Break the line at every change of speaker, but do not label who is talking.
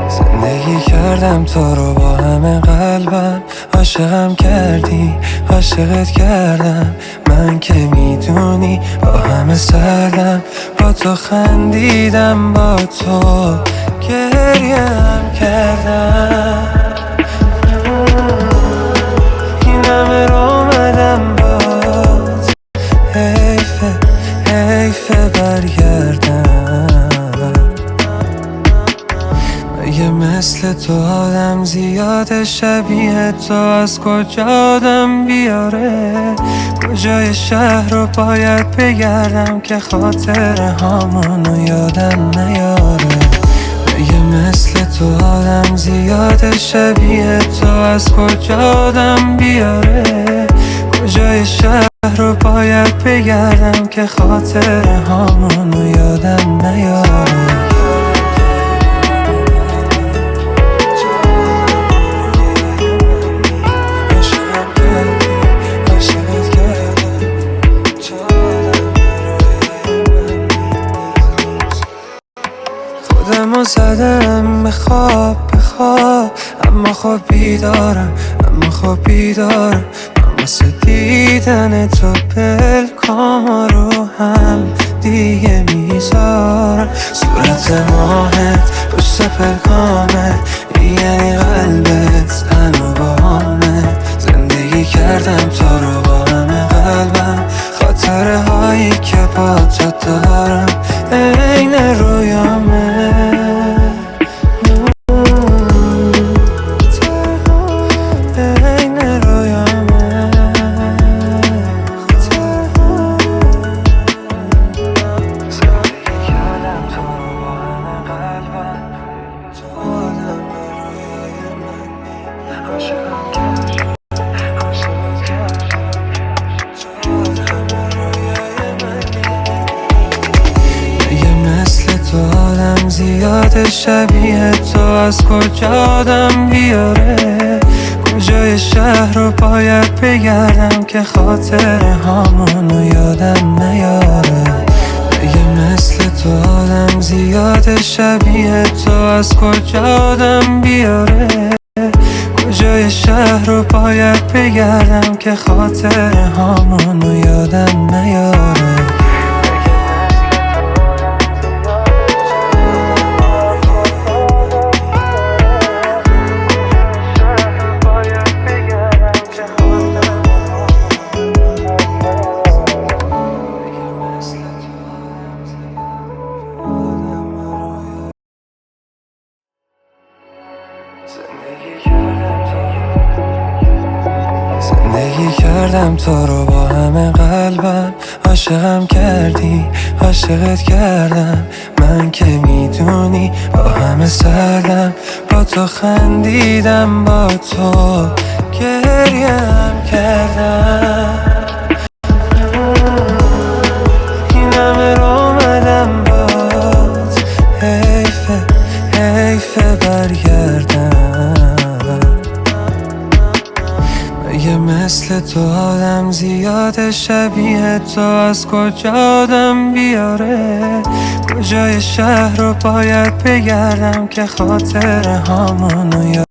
زندگی کردم تو رو با همه قلبم، عاشقم کردی عاشقت کردم. من که میدونی با همه سردم، با تو خندیدم با تو گریم کردم. این همه رو اومدم باز، حیفه برگردم. مگه مثل تو آدم زیاده شبیه تو، از کجا آدم بیاره؟ کجای شهر رو باید بگردم که خاطر هامونو یادم نیاره؟ مگه مثل تو آدم زیاده شبیه تو، از کجا آدم بیاره؟ کجای شهر رو باید بگردم که خاطر هامونو یادم نیاره؟ خودمو زدم به خواب اما خب بیدارم من واسه دیدن تو پلکام رو هم دیگه میذارم. صورت ماهت پشت پلکامت یعنی قلبت هنو با همه. زندگی کردم تو رو با همه قلبم، خاطره هایی که با تو دارم عین رویامه. زیاده شبیه تو، از کجا آدم بیاره؟ کجای شهر رو باید بگردم که خاطر هامونو یادم نیاره؟ مگه مثل تو آدم زیاده شبیه تو، از کجا آدم بیاره؟ کجای شهر رو باید بگردم که خاطر هامونو یادم نیاره؟ زندگی کردم تو رو با همه قلبم، عاشقم کردی عاشقت کردم. من که میدونی با همه سردم، با تو خندیدم با تو گریم کردم. این همه رو اومدم باز، حیفه برگردم. مگه مثل تو آدم زیاده شبیه تو، از کجا آدم بیاره؟ کجای شهر رو باید بگردم که خاطر هامونو